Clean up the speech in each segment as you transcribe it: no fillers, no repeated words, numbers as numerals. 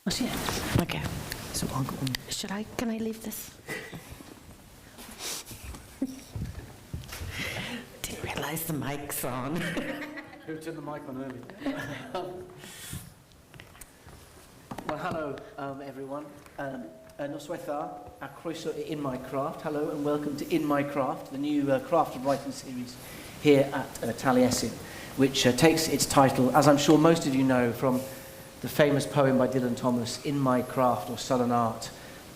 Oh, yeah. Okay. So I'll go on. Can I leave this? Didn't realise the mic's on. Who turned the mic on early? Well, hello, everyone. Noswaith a croeso I In My Craft. Hello and welcome to In My Craft, the new craft of writing series here at Taliesin, which takes its title, as I'm sure most of you know, from the famous poem by Dylan Thomas, In My Craft or Sullen Art,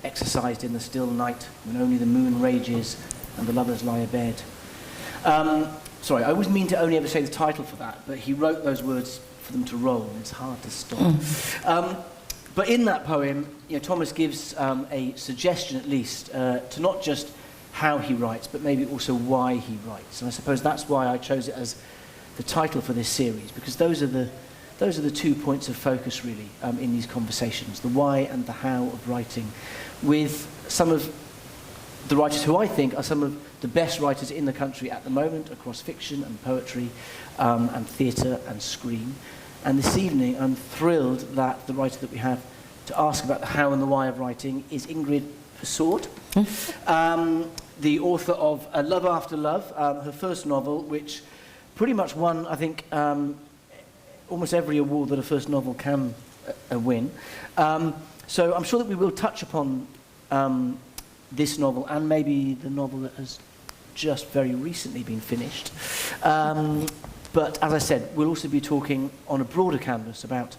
exercised in the still night when only the moon rages and the lovers lie abed. Sorry, I always mean to only ever say the title for that, but he wrote those words for them to roll, and it's hard to stop. But in that poem, Thomas gives a suggestion, at least, to not just how he writes, but maybe also why he writes. And I suppose that's why I chose it as the title for this series, because those are the 2 points of focus, really, in these conversations, the why and the how of writing, with some of the writers who I think are some of the best writers in the country at the moment, across fiction and poetry, and theatre and screen. And this evening, I'm thrilled that the writer that we have to ask about the how and the why of writing is Ingrid Persaud, the author of Love After Love, her first novel, which pretty much won, I think, almost every award that a first novel can win. So I'm sure that we will touch upon this novel and maybe the novel that has just very recently been finished. But as I said, we'll also be talking on a broader canvas about,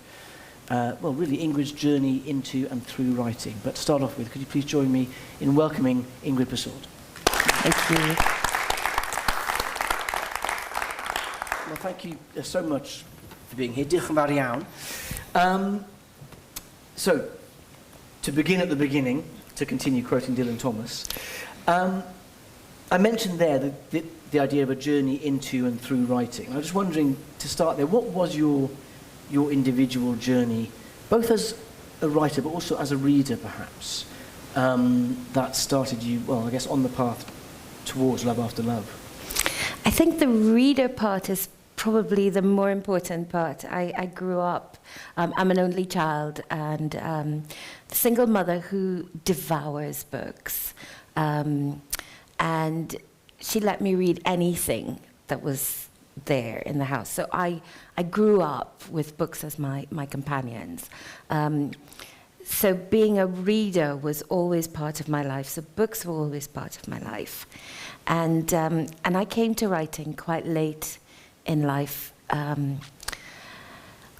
well, really Ingrid's journey into and through writing. But to start off with, could you please join me in welcoming Ingrid Persaud? Thank you. Well, thank you so much for being here. Diolch yn fawr iawn. So, to begin at the beginning, to continue quoting Dylan Thomas, I mentioned there the idea of a journey into and through writing. I was just wondering, to start there, what was your individual journey, both as a writer but also as a reader, perhaps, that started you, well, I guess, on the path towards Love After Love? I think the reader part is probably the more important part. I grew up, I'm an only child, and a single mother who devours books. And she let me read anything that was there in the house. So I grew up with books as my companions. So being a reader was always part of my life. So books were always part of my life. And I came to writing quite late in life,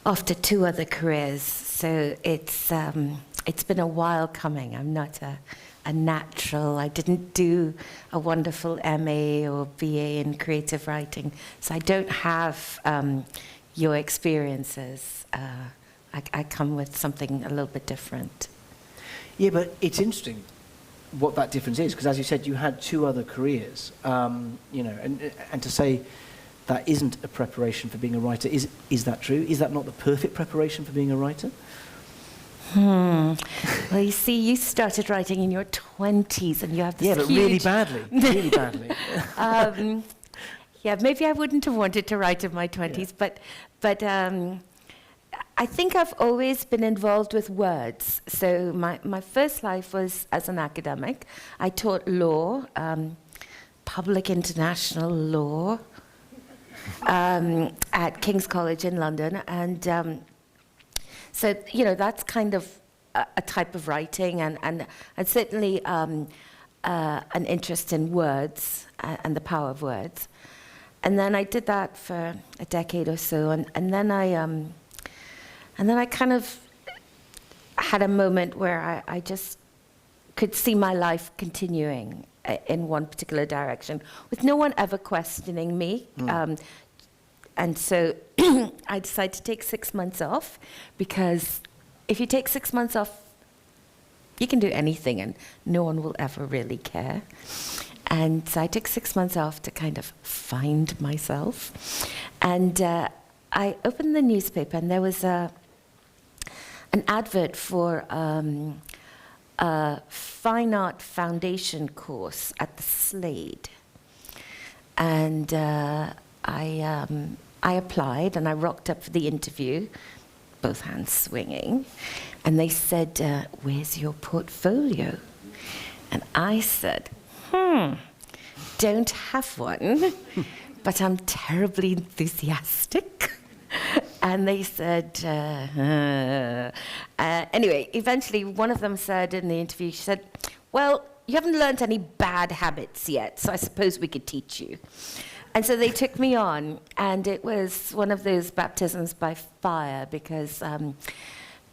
after 2 other careers. So it's been a while coming. I'm not a natural. I didn't do a wonderful MA or BA in creative writing, so I don't have your experiences. I come with something a little bit different. Yeah, but it's interesting what that difference is, because as you said, you had 2 other careers, and to say that isn't a preparation for being a writer, is that true? Is that not the perfect preparation for being a writer? Well, you see, you started writing in your 20s, and you have this but huge... really badly. Yeah, maybe I wouldn't have wanted to write in my 20s, but I think I've always been involved with words. So my first life was as an academic. I taught law, public international law, at King's College in London, and so, that's kind of a type of writing, and certainly an interest in words and the power of words. And then I did that for a decade or so, and then I kind of had a moment where I just could see my life continuing in one particular direction, with no one ever questioning me. And so I decided to take 6 months off, because if you take 6 months off, you can do anything and no one will ever really care. And so I took 6 months off to kind of find myself. And I opened the newspaper, and there was an advert for a fine art foundation course at the Slade. And I applied, and I rocked up for the interview, both hands swinging. And they said, where's your portfolio? And I said, don't have one, but I'm terribly enthusiastic. And they said, anyway, eventually one of them said in the interview, she said, well, you haven't learned any bad habits yet, so I suppose we could teach you. And so they took me on, and it was one of those baptisms by fire, because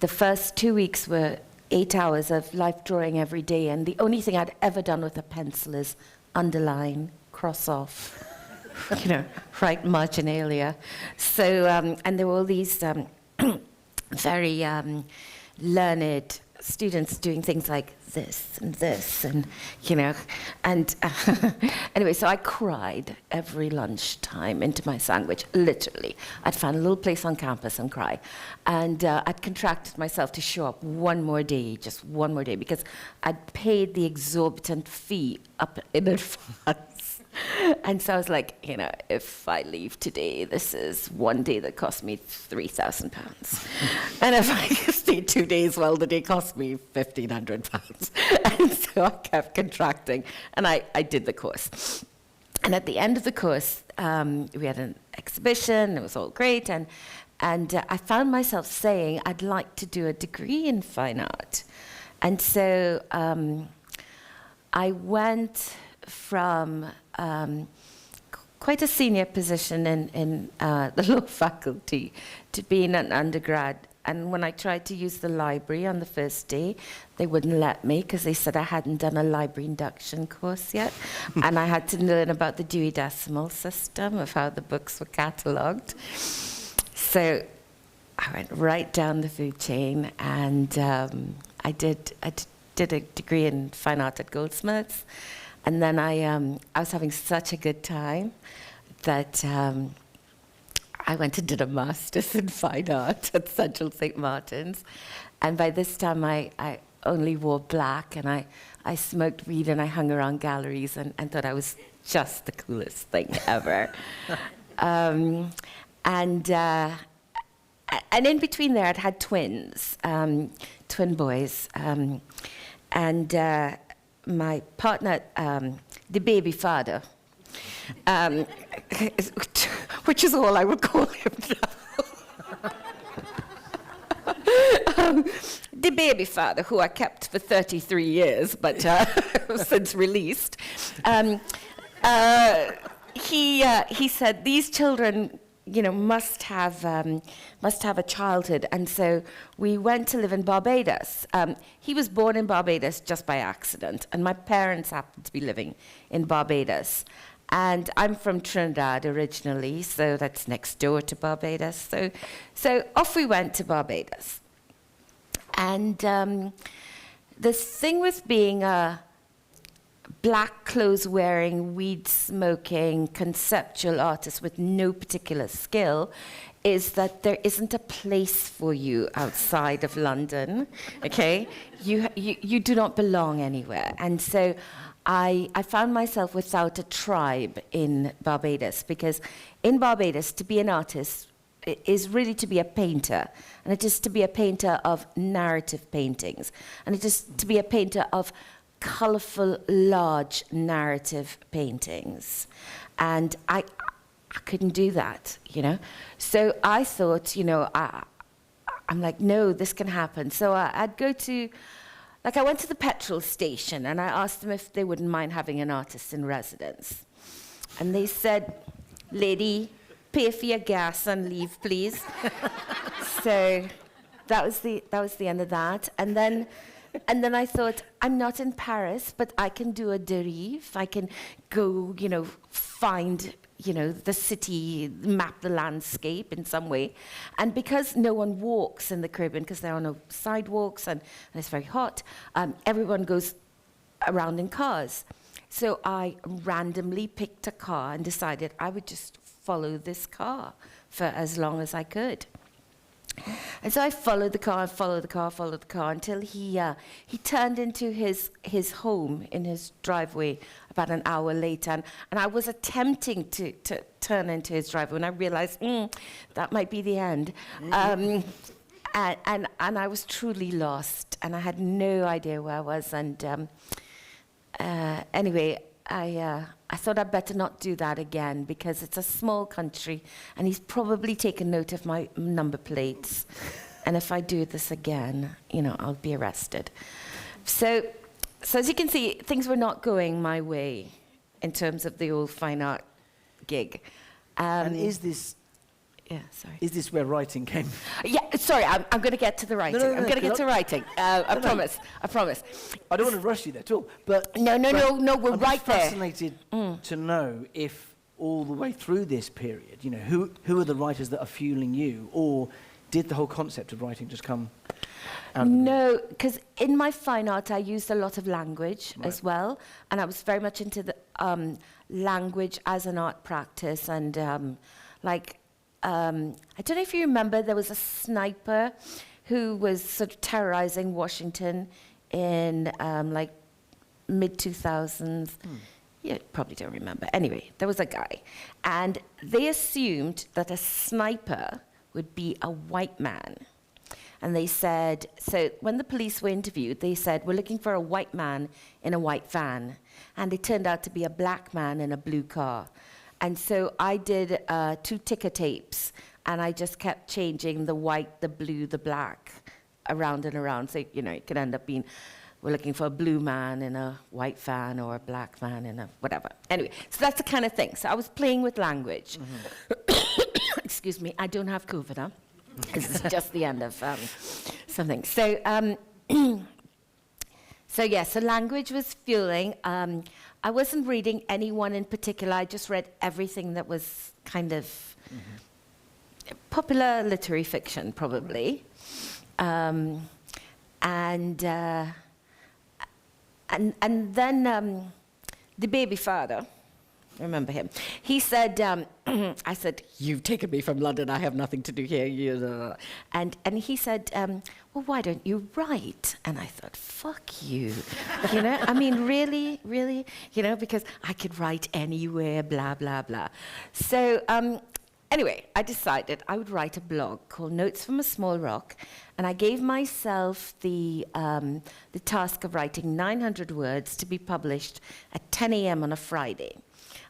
the first 2 weeks were 8 hours of life drawing every day, and the only thing I'd ever done with a pencil is underline, cross off, write marginalia. So, and there were all these very learned students doing things like this, and and anyway, so I cried every lunchtime into my sandwich, literally. I'd find a little place on campus and cry. And I'd contracted myself to show up one more day, just one more day, because I'd paid the exorbitant fee up in advance. And so I was like, if I leave today, this is one day that cost me £3,000. And if I stay 2 days, well, the day cost me £1,500. And so I kept contracting, and I did the course. And at the end of the course, we had an exhibition. It was all great, and I found myself saying I'd like to do a degree in fine art. And so I went from quite a senior position in the law faculty to being an undergrad. And when I tried to use the library on the first day, they wouldn't let me because they said I hadn't done a library induction course yet. And I had to learn about the Dewey Decimal System, of how the books were catalogued. So I went right down the food chain, and I did a degree in fine art at Goldsmiths. And then I was having such a good time that I went and did a master's in fine art at Central St. Martin's. And by this time, I only wore black, and I smoked weed, and I hung around galleries and thought I was just the coolest thing ever. And in between there, I'd had twins, twin boys. And my partner, the baby father, which is all I would call him now. The baby father, who I kept for 33 years, but since released, he said these children, must have a childhood, and so we went to live in Barbados. He was born in Barbados just by accident, and my parents happened to be living in Barbados. And I'm from Trinidad originally, so that's next door to Barbados. So off we went to Barbados. And the thing with being a black clothes wearing, weed smoking, conceptual artist with no particular skill is that there isn't a place for you outside of London, okay? You do not belong anywhere. And so I found myself without a tribe in Barbados, because in Barbados, to be an artist is really to be a painter, and it is to be a painter of narrative paintings, and it is to be a painter of colourful, large narrative paintings. And I couldn't do that, So I thought, I'm like, no, this can happen. So I'd go to, I went to the petrol station, and I asked them if they wouldn't mind having an artist in residence. And they said, lady, pay for your gas and leave, please. So that was the end of that. And then I thought, I'm not in Paris, but I can do a derive. I can go, find, the city, map the landscape in some way. And because no one walks in the Caribbean, because there are no sidewalks and it's very hot, everyone goes around in cars. So I randomly picked a car and decided I would just follow this car for as long as I could. And so I followed the car until he turned into his home in his driveway about an hour later. And I was attempting to turn into his driveway when I realized that might be the end. and I was truly lost, and I had no idea where I was. And anyway, I thought I'd better not do that again, because it's a small country, and he's probably taken note of my number plates. And if I do this again, I'll be arrested. So as you can see, things were not going my way in terms of the old fine art gig. And is this... Yeah, sorry. Is this where writing came? Yeah, sorry, I'm going to get to the writing. I'm going to get to writing. I promise. I promise. I don't want to rush you there at all. But No, we're I'm right there. fascinated to know if all the way through this period, who are the writers that are fueling you, or did the whole concept of writing just come out of the blue? No, because in my fine art, I used a lot of language as well, and I was very much into the language as an art practice, and I don't know if you remember, there was a sniper who was sort of terrorizing Washington in mid-2000s. You probably don't remember. Anyway, there was a guy, and they assumed that a sniper would be a white man. And they said, so when the police were interviewed, they said, we're looking for a white man in a white van. And it turned out to be a black man in a blue car. And so I did 2 ticker tapes, and I just kept changing the white, the blue, the black, around and around. So, it could end up being, we're looking for a blue man in a white van, or a black man in a whatever. Anyway, so that's the kind of thing. So I was playing with language. Excuse me, I don't have COVID, huh? This is just the end of something. So, so language was fueling. I wasn't reading anyone in particular. I just read everything that was kind of popular literary fiction, probably. And then the baby father, remember him, he said, I said, you've taken me from London, I have nothing to do here. And he said, well, why don't you write? And I thought, fuck you. I mean, really? Because I could write anywhere, blah, blah, blah. So anyway, I decided I would write a blog called Notes from a Small Rock, and I gave myself the task of writing 900 words to be published at 10 a.m. on a Friday.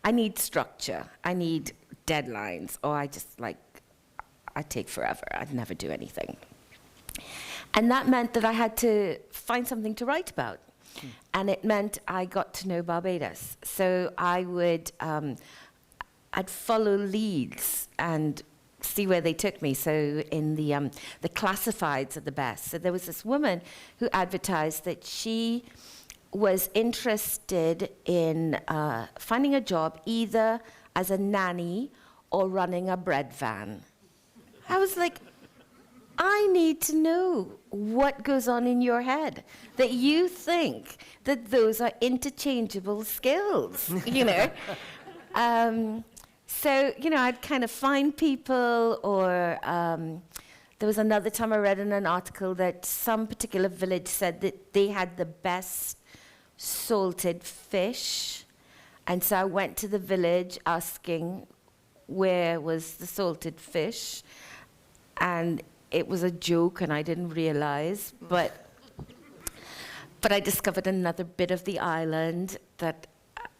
I need structure, I need deadlines, or I take forever, I'd never do anything. And that meant that I had to find something to write about. And it meant I got to know Barbados. So I'd follow leads and see where they took me. So in the classifieds are the best. So there was this woman who advertised that she was interested in finding a job either as a nanny or running a bread van. I was like, I need to know what goes on in your head that you think that those are interchangeable skills, So, I'd kind of find people, or there was another time I read in an article that some particular village said that they had the best salted fish. And so I went to the village asking where was the salted fish. And it was a joke, and I didn't realize, but I discovered another bit of the island that,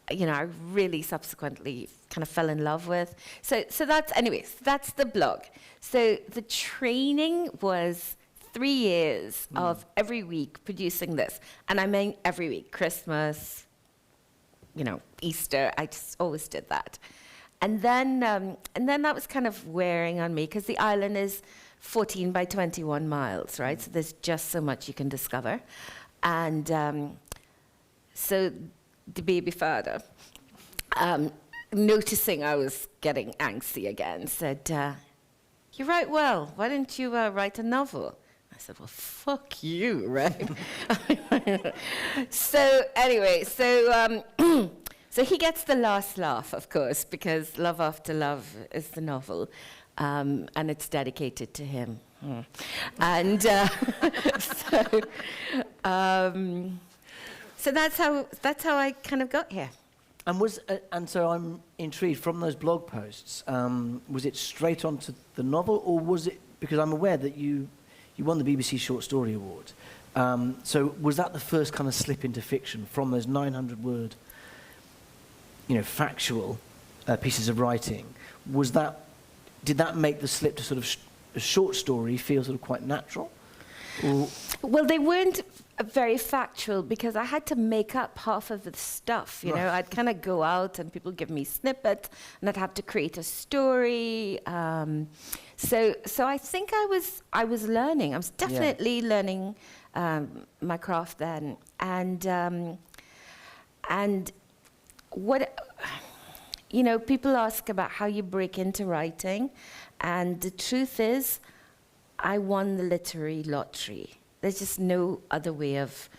I really subsequently kind of fell in love with. So that's the blog. So the training was 3 years of every week producing this, and I mean every week, Christmas, Easter, I just always did that. And then that was kind of wearing on me, because the island is 14 by 21 miles, right? So there's just so much you can discover. And so the baby father, noticing I was getting angsty again, said, you write well, why don't you write a novel? I said, well, fuck you, right? So anyway, so he gets the last laugh, of course, because Love After Love is the novel, and it's dedicated to him. And so that's how I kind of got here. And so I'm intrigued, from those blog posts, was it straight onto the novel, or was it, because I'm aware that you you won the BBC Short Story Award. So was that the first kind of slip into fiction from those 900-word, factual pieces of writing? Did that make the slip to sort of a short story feel sort of quite natural? Or Well, they weren't very factual because I had to make up half of the stuff. You know, I'd kind of go out and people give me snippets, and I'd have to create a story. So I think I was learning. I was definitely learning my craft then, and what. People ask about how you break into writing, and the truth is, I won the literary lottery. There's just no other way of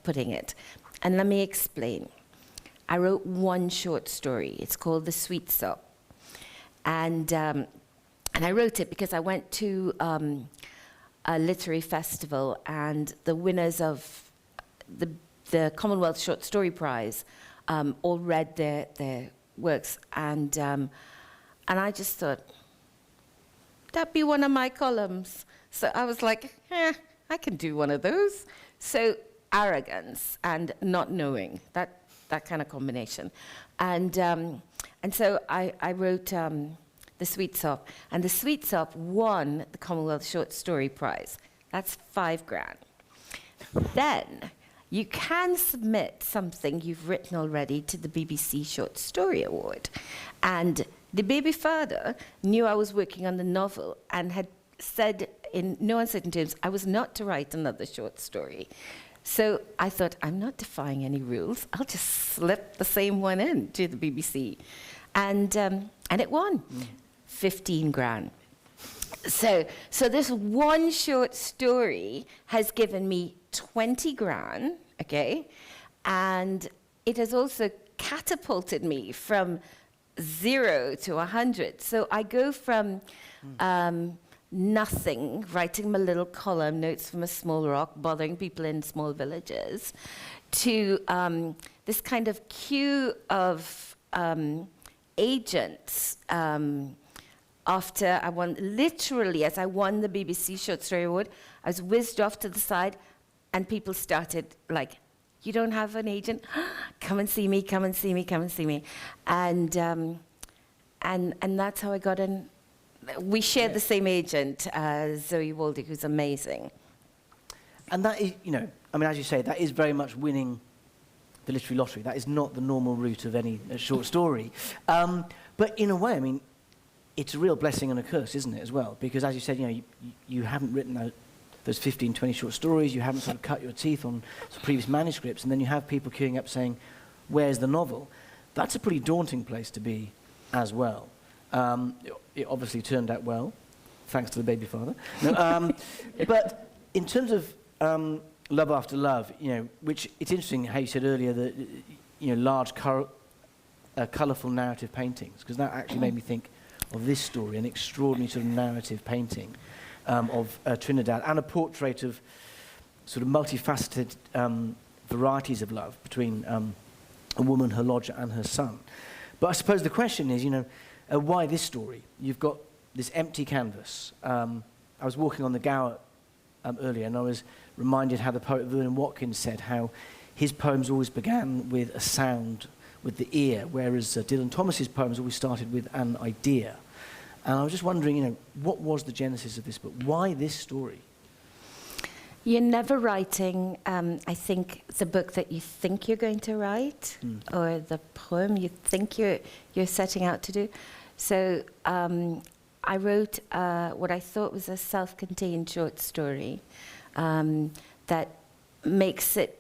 putting it. And let me explain. I wrote one short story. It's called The Sweet Sop. And I wrote it because I went to a literary festival, and the winners of the Commonwealth Short Story Prize all read their works, and I just thought, that'd be one of my columns. So I was like, I can do one of those. So arrogance and not knowing, that kind of combination. And so I wrote The Sweet Sop, and The Sweet Sop won the Commonwealth Short Story Prize. That's $5,000. Then you can submit something you've written already to the BBC Short Story Award. And the baby father knew I was working on the novel and had said in no uncertain terms I was not to write another short story. So I thought, I'm not defying any rules. I'll just slip the same one in to the BBC. And it won $15,000. So this one short story has given me $20,000, okay? And it has also catapulted me from 0 to 100. So I go from nothing, writing my little column, notes from a small rock, bothering people in small villages, to this kind of queue of agents after I won, literally as I won the BBC Short Story Award, I was whizzed off to the side, and people started like, you don't have an agent? Come and see me, come and see me, come and see me. And that's how I got in. We shared the same agent, Zoe Waldy, who's amazing. And that is, as you say, that is very much winning the literary lottery. That is not the normal route of any short story. But in a way, it's a real blessing and a curse, isn't it, as well? Because as you said, you haven't written those 15, 20 short stories, you haven't sort of cut your teeth on some previous manuscripts, and then you have people queuing up saying, where's the novel? That's a pretty daunting place to be as well. It obviously turned out well, thanks to the baby father. No, but in terms of Love After Love, which it's interesting how you said earlier that, large, colourful narrative paintings, because that actually made me think of this story, an extraordinary sort of narrative painting of Trinidad, and a portrait of sort of multifaceted varieties of love between a woman, her lodger, and her son. But I suppose the question is, why this story? You've got this empty canvas. I was walking on the Gower earlier, and I was reminded how the poet Vernon Watkins said how his poems always began with a sound, with the ear, whereas Dylan Thomas's poems always started with an idea. And I was just wondering, what was the genesis of this book? Why this story? You're never writing, I think, the book that you think you're going to write, or the poem you think you're setting out to do. So I wrote what I thought was a self-contained short story that makes it,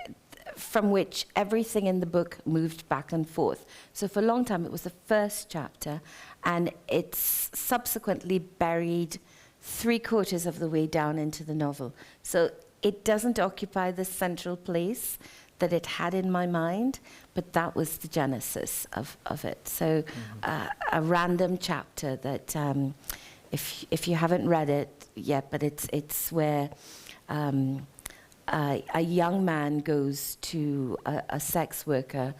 from which everything in the book moved back and forth. So for a long time, it was the first chapter, and it's subsequently buried 3/4 of the way down into the novel. So it doesn't occupy the central place that it had in my mind, but that was the genesis of it. So a random chapter that, if you haven't read it yet, but it's where a young man goes to a sex worker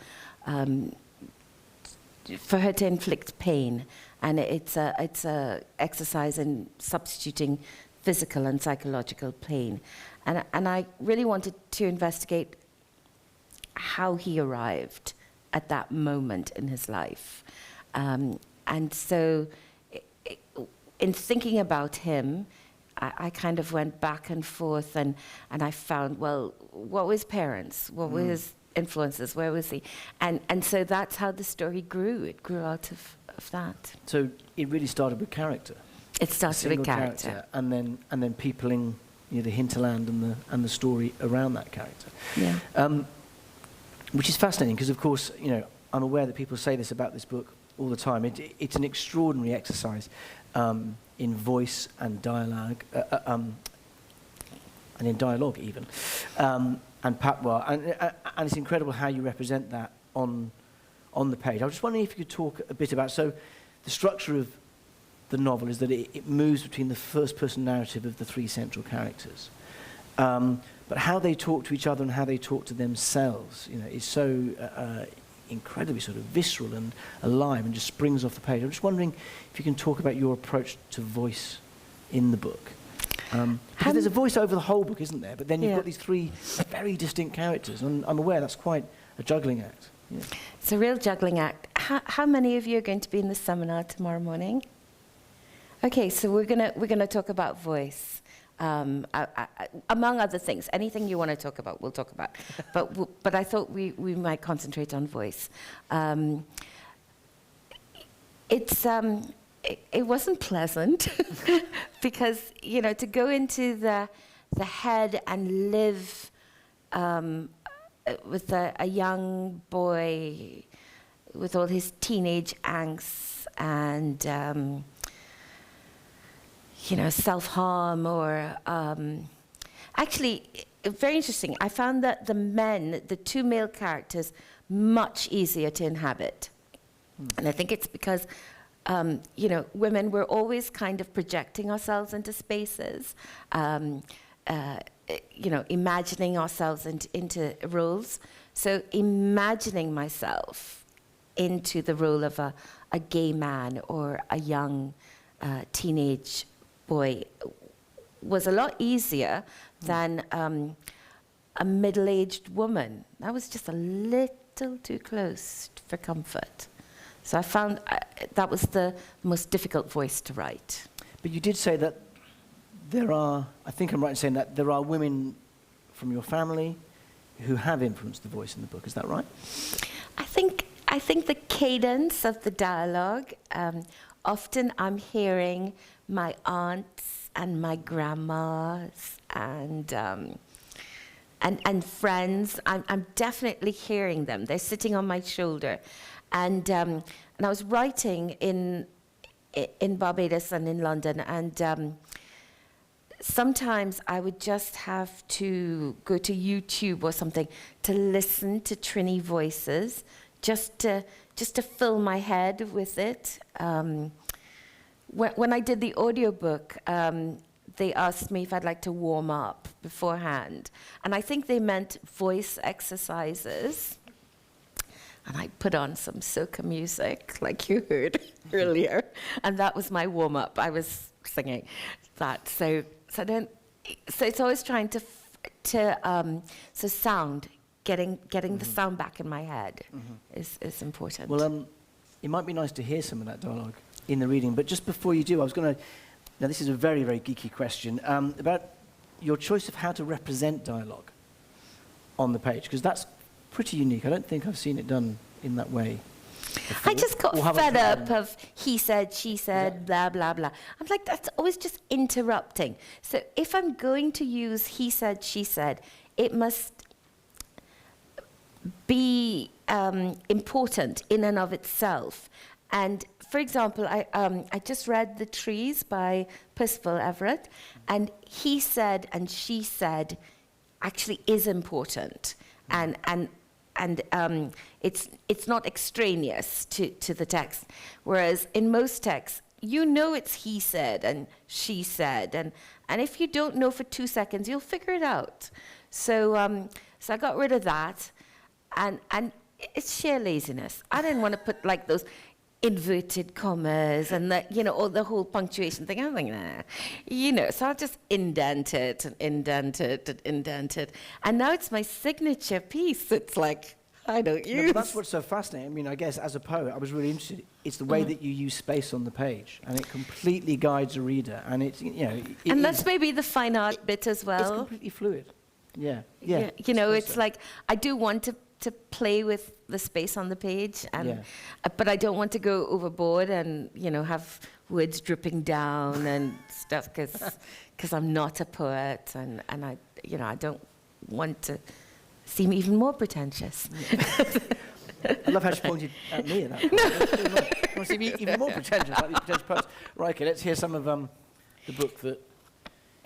for her to inflict pain, and it's a exercise in substituting physical and psychological pain. And I really wanted to investigate how he arrived at that moment in his life. And so in thinking about him, I kind of went back and forth, and I found, well, what were his parents? What were his influences? Where was he? And so that's how the story grew. It grew out of that. So it really started with character. It started with character. And then peopling, the hinterland and the story around that character. Yeah. Which is fascinating because, of course, I'm aware that people say this about this book all the time. It's an extraordinary exercise in voice and dialogue, and in dialogue even, and patois, and it's incredible how you represent that on the page. I was just wondering if you could talk a bit about, so the structure of the novel is that it moves between the first-person narrative of the three central characters, but how they talk to each other and how they talk to themselves, is so incredibly sort of visceral and alive and just springs off the page. I'm just wondering if you can talk about your approach to voice in the book. Because there's a voice over the whole book, isn't there? But then you've got these three very distinct characters, and I'm aware that's quite a juggling act. Yeah. It's a real juggling act. How many of you are going to be in the seminar tomorrow morning? Okay, so we're gonna talk about voice. Among other things, anything you want to talk about, we'll talk about. But I thought we might concentrate on voice. It wasn't pleasant because to go into the head and live with a young boy with all his teenage angst and self-harm or... Actually, very interesting. I found that the two male characters, much easier to inhabit. And I think it's because, women, we're always kind of projecting ourselves into spaces, imagining ourselves into roles. So imagining myself into the role of a gay man or a young teenage boy was a lot easier than a middle-aged woman. That was just a little too close for comfort. So I found that was the most difficult voice to write. But you did say that I think I'm right in saying that there are women from your family who have influenced the voice in the book. Is that right? I think the cadence of the dialogue, often I'm hearing my aunts and my grandmas and friends. I'm definitely hearing them. They're sitting on my shoulder, and I was writing in Barbados and in London, and sometimes I would just have to go to YouTube or something to listen to Trini voices, just to fill my head with it. When I did the audiobook, they asked me if I'd like to warm up beforehand. And I think they meant voice exercises. And I put on some soca music, like you heard earlier. And that was my warm-up. I was singing that. So it's always trying to sound, getting the sound back in my head is important. Well, it might be nice to hear some of that dialogue in the reading, but just before you do, I was going to... Now, this is a very, very geeky question about your choice of how to represent dialogue on the page, because that's pretty unique. I don't think I've seen it done in that way before. I just got fed up of he said, she said, blah, blah, blah. I'm like, that's always just interrupting. So if I'm going to use he said, she said, it must be important in and of itself. And for example, I just read The Trees by Percival Everett, and he said and she said actually is important, and it's not extraneous to the text. Whereas in most texts, it's he said and she said, and if you don't know for 2 seconds, you'll figure it out. So I got rid of that, and it's sheer laziness. I didn't want to put like those inverted commas and all the whole punctuation thing. I'm like, nah. So I'll just indent it and indent it and indent it. And now it's my signature piece. It's like, I don't use. No, but that's what's so fascinating. I mean, I guess as a poet, I was really interested. It's the way that you use space on the page, and it completely guides a reader. And it's, and that's maybe the fine art bit as well. It's completely fluid. Yeah. It's like, I do want to play with the space on the page, and but I don't want to go overboard and have words dripping down and stuff, because I'm not a poet, and I I don't want to seem even more pretentious. I love how she pointed at me at that point. I want to seem even more pretentious, like these pretentious poets. Right, okay, let's hear some of the book that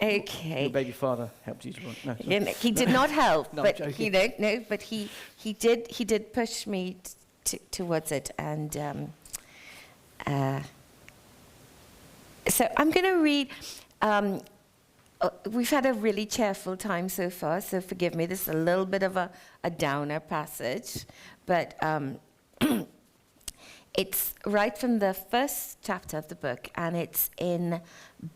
your baby father helped you to write. No, he did not help, no, but but he did push me towards it, and so I'm going to read. We've had a really cheerful time so far, so forgive me. This is a little bit of a downer passage, but it's right from the first chapter of the book, and it's in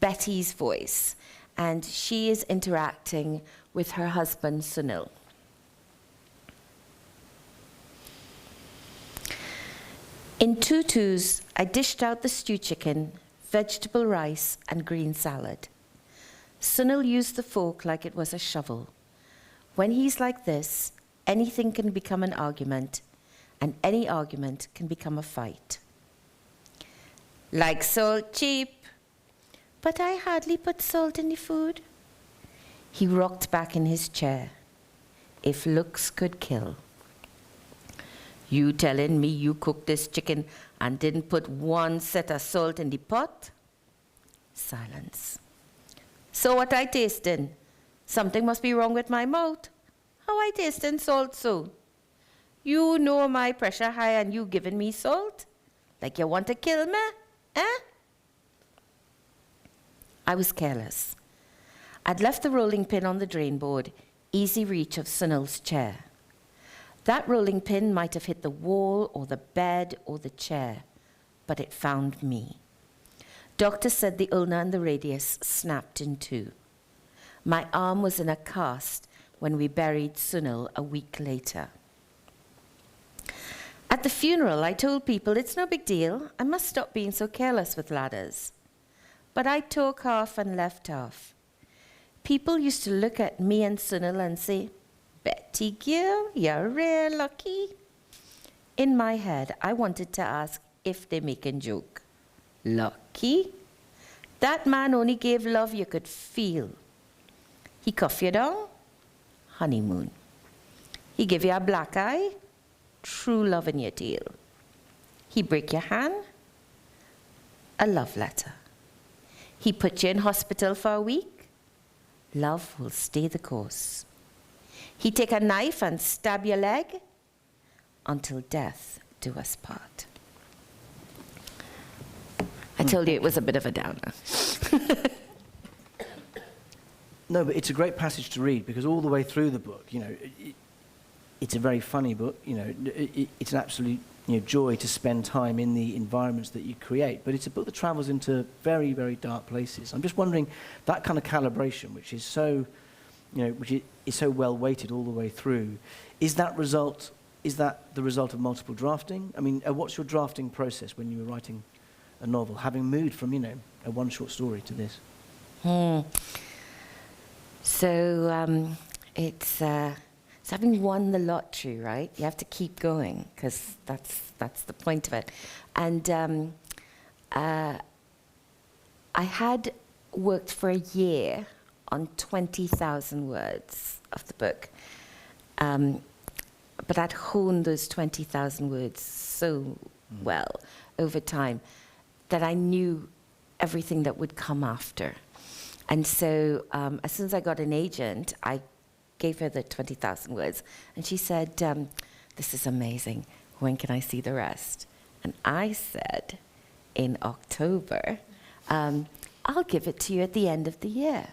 Betty's voice, and she is interacting with her husband, Sunil. In tutus, I dished out the stew chicken, vegetable rice, and green salad. Sunil used the fork like it was a shovel. When he's like this, anything can become an argument, and any argument can become a fight. Like salt cheap, but I hardly put salt in the food. He rocked back in his chair. If looks could kill. You telling me you cooked this chicken and didn't put one set of salt in the pot? Silence. So what I tasting? Something must be wrong with my mouth. How I tasting salt so? You know my pressure high and you giving me salt? Like you want to kill me? Eh? I was careless. I'd left the rolling pin on the drain board, easy reach of Sunil's chair. That rolling pin might have hit the wall or the bed or the chair, but it found me. Doctor said the ulna and the radius snapped in two. My arm was in a cast when we buried Sunil a week later. At the funeral, I told people it's no big deal. I must stop being so careless with ladders. But I took half and left half. People used to look at me and Sunil and say, Betty girl, you're real lucky. In my head, I wanted to ask if they making joke. Lucky? That man only gave love you could feel. He cuff you down? Honeymoon. He give you a black eye? True love in your tail. He break your hand? A love letter. He put you in hospital for a week? Love will stay the course. He take a knife and stab your leg? Until death do us part. I told you it was a bit of a downer. No, but it's a great passage to read, because all the way through the book, it's a very funny book. It's an absolute joy to spend time in the environments that you create. But it's a book that travels into very, very dark places. I'm just wondering, that kind of calibration, which is so, which is so well weighted all the way through, is that the result of multiple drafting? I mean, what's your drafting process when you were writing a novel, having moved from a one short story to this? So it's having won the lottery, right? You have to keep going, because that's the point of it. And I had worked for a year on 20,000 words of the book, but I'd honed those 20,000 words so well over time that I knew everything that would come after. And so as soon as I got an agent, I gave her the 20,000 words, and she said, this is amazing. When can I see the rest? And I said, in October, I'll give it to you at the end of the year.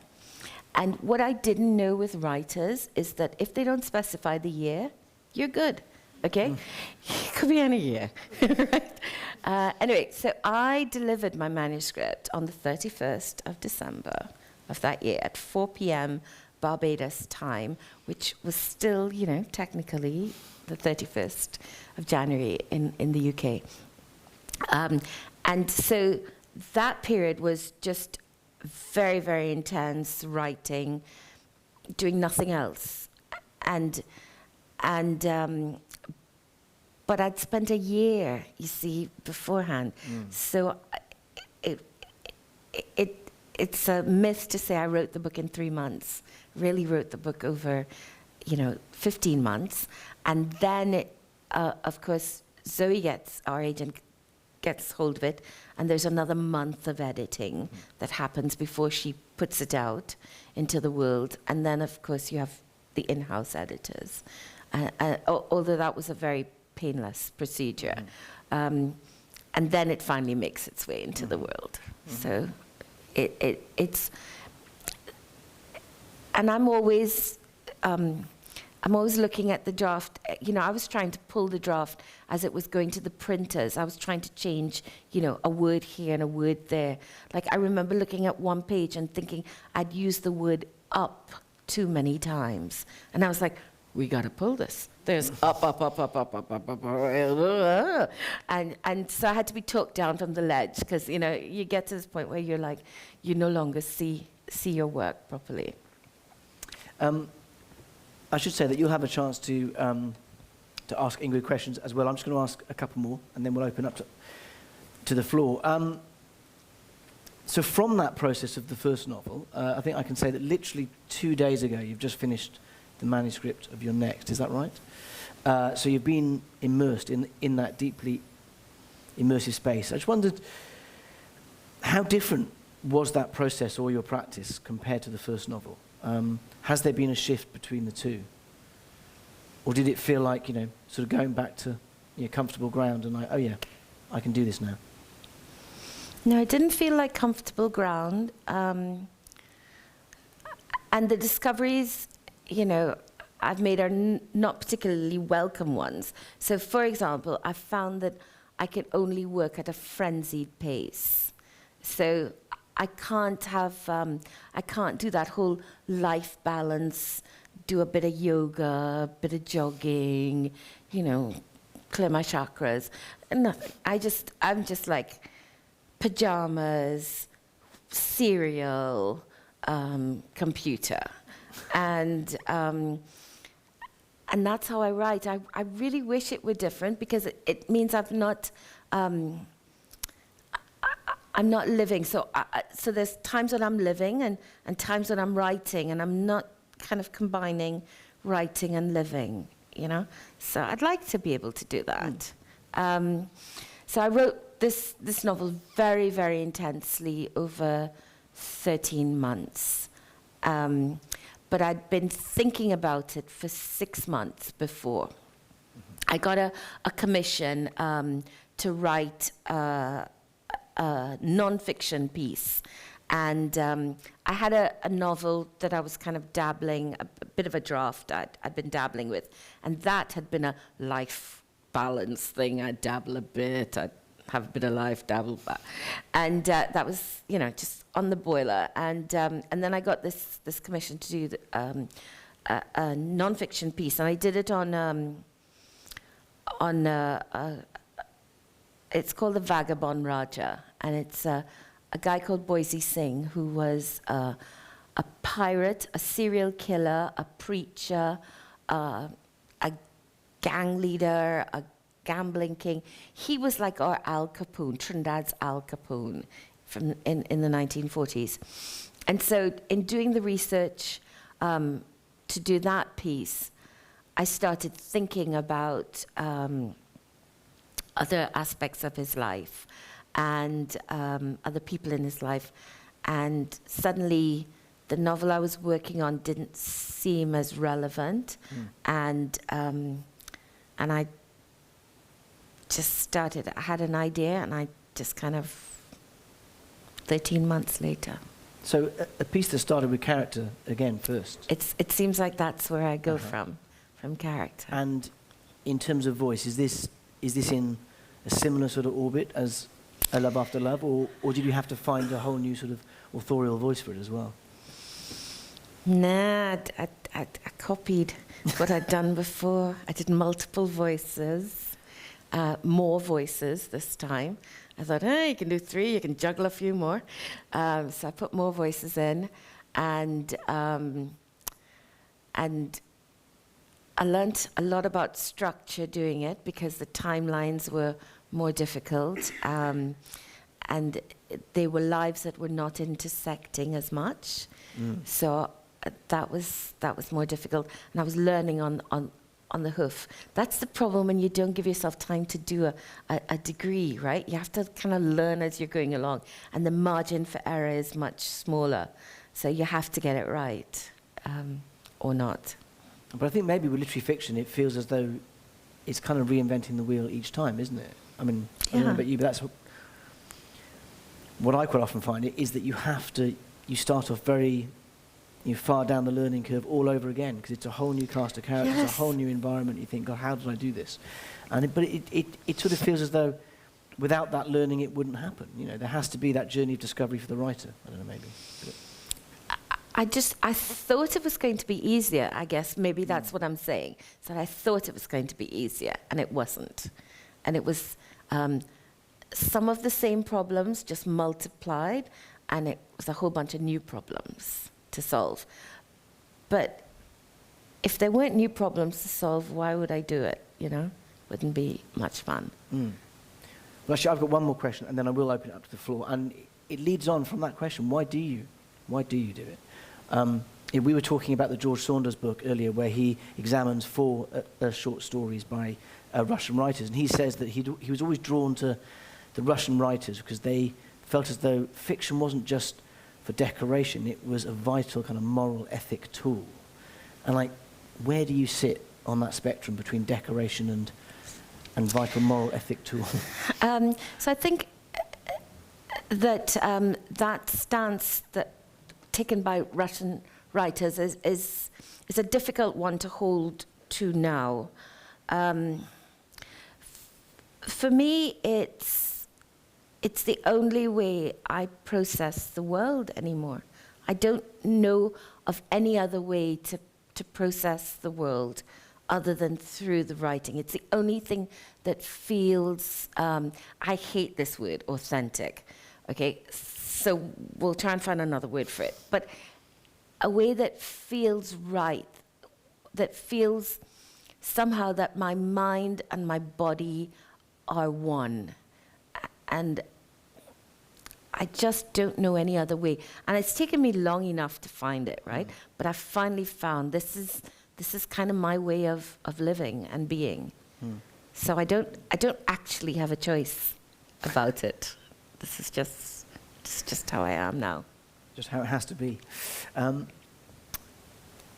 And what I didn't know with writers is that if they don't specify the year, you're good, okay? It could be any year, right? Anyway, so I delivered my manuscript on the 31st of December of that year at 4 p.m. Barbados time, which was still, you know, technically the 31st of January in the UK. And so that period was just very, very intense writing, doing nothing else. But I'd spent a year, you see, beforehand. So it's a myth to say I wrote the book in 3 months. Really wrote the book over, 15 months. And then, of course, Zoe our agent, gets hold of it, and there's another month of editing that happens before she puts it out into the world. And then, of course, you have the in-house editors. Although that was a very painless procedure. And then it finally makes its way into the world. So it's... And I'm always looking at the draft. I was trying to pull the draft as it was going to the printers. I was trying to change, a word here and a word there. Like, I remember looking at one page and thinking I'd used the word up too many times. And I was like, we got to pull this. There's up. And so I had to be talked down from the ledge because, you get to this point where you're like, you no longer see your work properly. I should say that you'll have a chance to ask Ingrid questions as well. I'm just going to ask a couple more, and then we'll open up to the floor. So from that process of the first novel, I think I can say that literally 2 days ago, you've just finished the manuscript of your next. Is that right? So you've been immersed in that deeply immersive space. I just wondered, how different was that process or your practice compared to the first novel? Has there been a shift between the two? Or did it feel like, sort of going back to comfortable ground and like, oh yeah, I can do this now? No, it didn't feel like comfortable ground. And the discoveries, I've made are not particularly welcome ones. So, for example, I found that I can only work at a frenzied pace. So I can't do that whole life balance, do a bit of yoga, a bit of jogging, clear my chakras, nothing. I'm just like pajamas, cereal, computer. And that's how I write. I really wish it were different because it means I'm not living. So there's times when I'm living and times when I'm writing, and I'm not kind of combining writing and living, So I'd like to be able to do that. So I wrote this novel very, very intensely over 13 months. But I'd been thinking about it for 6 months before. I got a commission to write a non-fiction piece. And I had a novel that I was kind of dabbling, a bit of a draft I'd been dabbling with. And that had been a life balance thing. I'd dabble a bit, I'd have a bit of life, dabble back. And that was, just on the boiler. And then I got this commission to do a non-fiction piece. And I did it on it's called The Vagabond Raja. And it's a guy called Boise Singh who was a pirate, a serial killer, a preacher, a gang leader, a gambling king. He was like our Al Capone, Trinidad's Al Capone in the 1940s. And so in doing the research to do that piece, I started thinking about other aspects of his life and other people in his life. And suddenly the novel I was working on didn't seem as relevant. And I just started, I had an idea, and I just kind of, 13 months later. So a piece that started with character again first. It seems like that's where I go from character. And in terms of voice, is this in a similar sort of orbit as A Love After Love, or did you have to find a whole new sort of authorial voice for it as well? Nah, I copied what I'd done before. I did multiple voices, more voices this time. I thought, you can do 3, you can juggle a few more. So I put more voices in, and I learnt a lot about structure doing it because the timelines were more difficult, and they were lives that were not intersecting as much. So that was more difficult, and I was learning on the hoof. That's the problem when you don't give yourself time to do a degree, right? You have to kind of learn as you're going along, and the margin for error is much smaller. So you have to get it right, or not. But I think maybe with literary fiction, it feels as though it's kind of reinventing the wheel each time, isn't it? I mean, I don't know about you, but that's what I quite often find is that you start off very far down the learning curve all over again, because it's a whole new cast of characters, a whole new environment. You think, God, how did I do this? But it sort of feels as though without that learning, it wouldn't happen. There has to be that journey of discovery for the writer. I don't know, maybe. I thought it was going to be easier, I guess. Maybe that's what I'm saying. So I thought it was going to be easier, and it wasn't. And it was some of the same problems just multiplied, and it was a whole bunch of new problems to solve. But if there weren't new problems to solve, why would I do it? Wouldn't be much fun. Well, actually, I've got one more question, and then I will open it up to the floor. And it leads on from that question: why do you do it? We were talking about the George Saunders book earlier, where he examines 4 short stories by Russian writers, and he says that he was always drawn to the Russian writers because they felt as though fiction wasn't just for decoration; it was a vital kind of moral ethic tool. And where do you sit on that spectrum between decoration and vital moral ethic tool? So I think that that stance that taken by Russian writers is a difficult one to hold to now. For me, it's the only way I process the world anymore. I don't know of any other way to process the world other than through the writing. It's the only thing that feels, I hate this word, authentic. Okay, so we'll try and find another word for it. But a way that feels right, that feels somehow that my mind and my body are one. And I just don't know any other way. And it's taken me long enough to find it, right? But I finally found this is kind of my way of living and being. So I don't actually have a choice about it. This is just how I am now. Just how it has to be.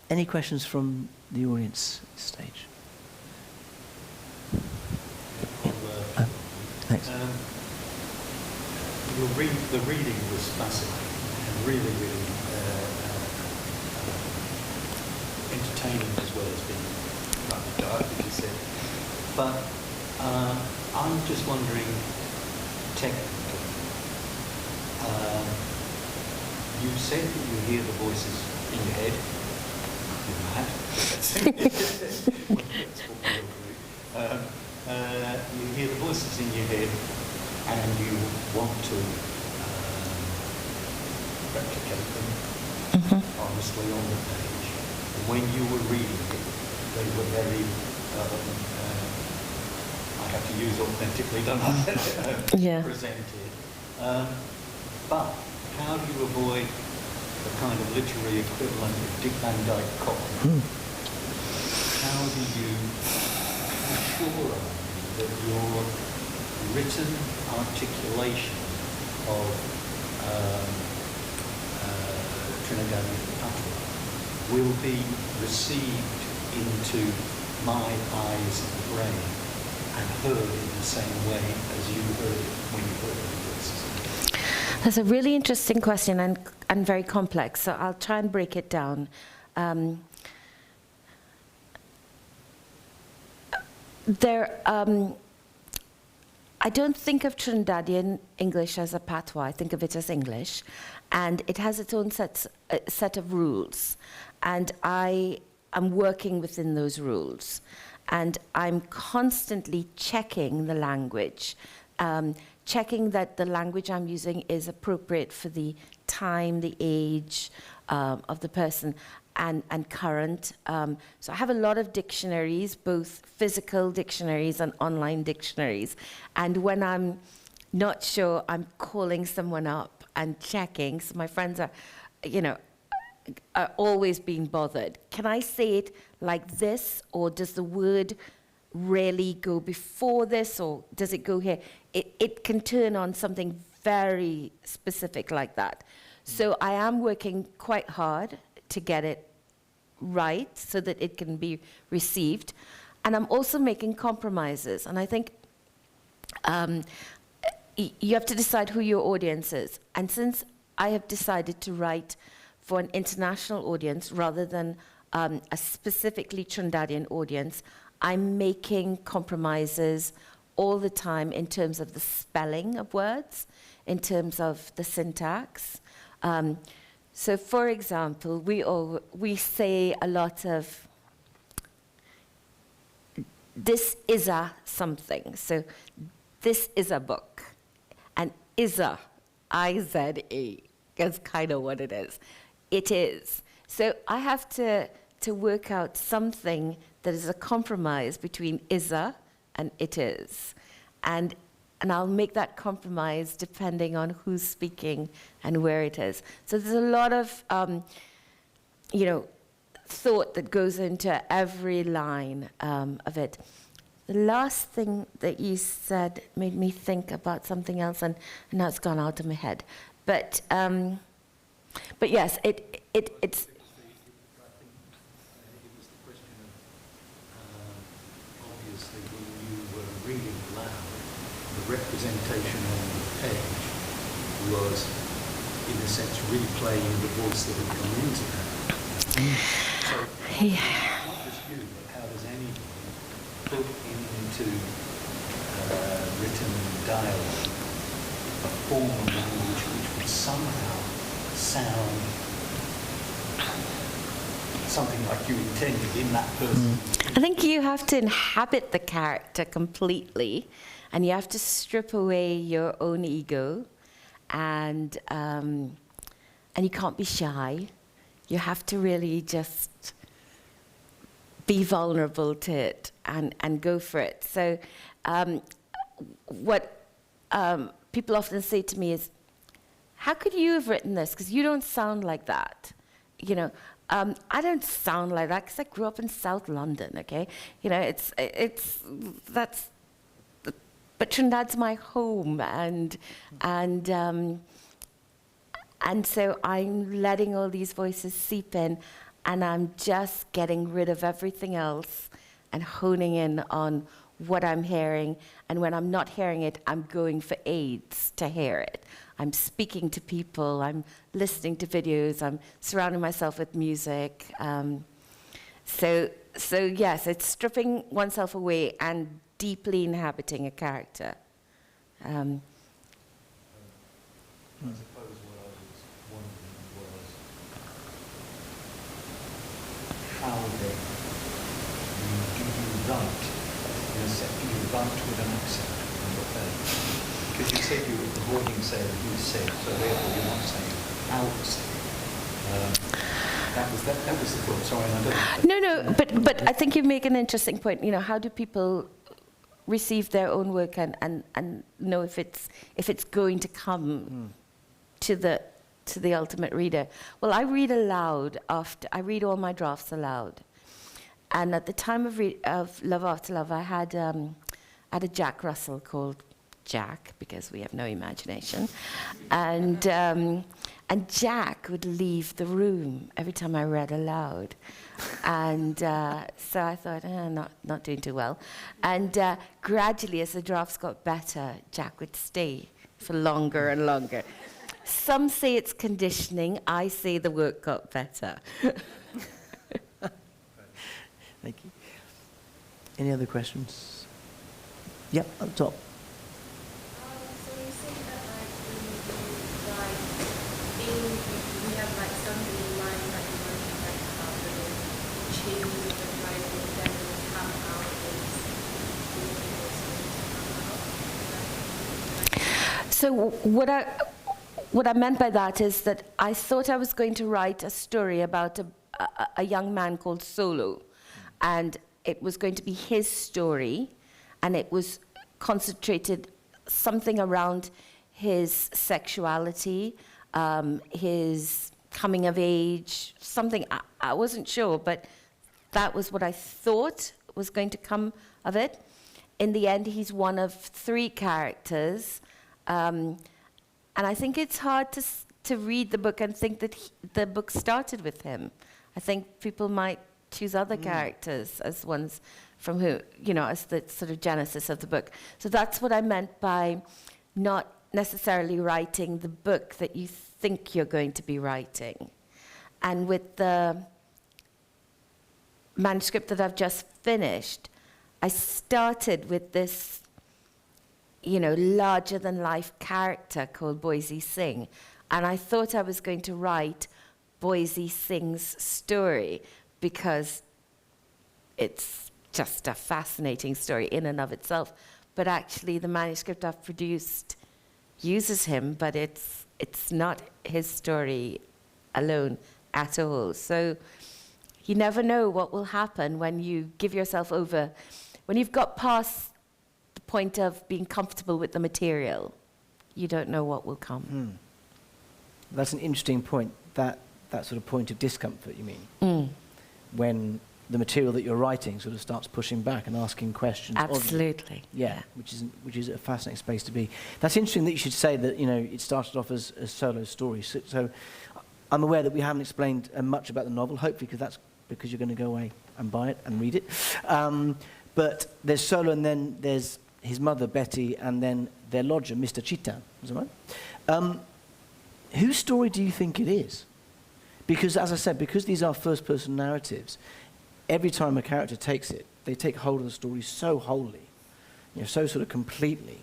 Any questions from the audience at this stage? Thanks. The reading was fascinating and really, really entertaining as well as being rather dark, as you said. But I'm just wondering, technically, you said that you hear the voices in your head. You're mad. That's what we all do. You hear the voices in your head, and you want to replicate them honestly on the page. And when you were reading it, they were very, I have to use authentically, don't I? Presented. But how do you avoid the kind of literary equivalent of Dick Van Dyke copy? How do you assure that your written articulation of Trinidadian patois will be received into my eyes and brain and heard in the same way as you heard it when you heard the voices? That's a really interesting question and very complex, so I'll try and break it down. I don't think of Trinidadian English as a patois. I think of it as English, and it has its own set of rules, and I am working within those rules, and I'm constantly checking the language, checking that the language I'm using is appropriate for the time, the age of the person, and current. So I have a lot of dictionaries, both physical dictionaries and online dictionaries. And when I'm not sure, I'm calling someone up and checking. So my friends are, are always being bothered. Can I say it like this, or does the word really go before this, or does it go here? It can turn on something very specific like that. So I am working quite hard to get it right so that it can be received. And I'm also making compromises. And I think you have to decide who your audience is. And since I have decided to write for an international audience rather than a specifically Trinidadian audience, I'm making compromises all the time in terms of the spelling of words, in terms of the syntax. So, for example, we say a lot of, this is a something. So, this is a book. And is a, I-Z-E, is kind of what it is. It is. So, I have to work out something that is a compromise between is a and it is. And I'll make that compromise depending on who's speaking and where it is. So there's a lot of, thought that goes into every line of it. The last thing that you said made me think about something else, and now it's gone out of my head. But yes, it's. The representation on the page was, in a sense, replaying the voice that had come into that. So, not just you, but how does anybody put into written dialogue a form of language which would somehow sound something like you intended in that person? I think you have to inhabit the character completely. And you have to strip away your own ego, and you can't be shy. You have to really just be vulnerable to it and go for it. So what people often say to me is, how could you have written this? Because you don't sound like that. I don't sound like that because I grew up in South London, okay? But Trinidad's my home, and so I'm letting all these voices seep in, and I'm just getting rid of everything else and honing in on what I'm hearing. And when I'm not hearing it, I'm going for aids to hear it. I'm speaking to people, I'm listening to videos, I'm surrounding myself with music. So yes, it's stripping oneself away and deeply inhabiting a character. I suppose what I was wondering was how then do you write in a set? Do you write with an accent on your page? Because you said you were avoiding saying you said, so therefore you're not saying how to say it. That was the thought. Sorry, I don't. No, but I think you make an interesting point. How do people receive their own work and know if it's going to come to the ultimate reader? Well, I read aloud I read all my drafts aloud, and at the time of Love After Love, I had a Jack Russell called Jack, because we have no imagination, and Jack would leave the room every time I read aloud. And so I thought, not doing too well. And gradually, as the drafts got better, Jack would stay for longer and longer. Some say it's conditioning. I say the work got better. Thank you. Any other questions? Yep, up top. So what I meant by that is that I thought I was going to write a story about a young man called Solo, and it was going to be his story, and it was concentrated something around his sexuality, his coming of age, something, I wasn't sure, but that was what I thought was going to come of it. In the end, he's one of 3 characters, and I think it's hard to read the book and think that the book started with him. I think people might choose other characters as ones from who, as the sort of genesis of the book. So that's what I meant by not necessarily writing the book that you think you're going to be writing. And with the manuscript that I've just finished, I started with this, larger-than-life character called Boise Singh, and I thought I was going to write Boise Singh's story because it's just a fascinating story in and of itself. But actually, the manuscript I've produced uses him, but it's not his story alone at all. So you never know what will happen when you give yourself over, when you've got past the point of being comfortable with the material. You don't know what will come. That's an interesting point, that sort of point of discomfort, you mean? When the material that you're writing sort of starts pushing back and asking questions. Absolutely. Yeah, which is a fascinating space to be. That's interesting that you should say that, it started off as solo stories. So I'm aware that we haven't explained much about the novel, hopefully because you're going to go away and buy it and read it. But there's Solo, and then there's his mother, Betty, and then their lodger, Mr. Chitan. Is that right? Whose story do you think it is? Because, as I said, because these are first-person narratives, every time a character takes it, they take hold of the story so wholly, so sort of completely.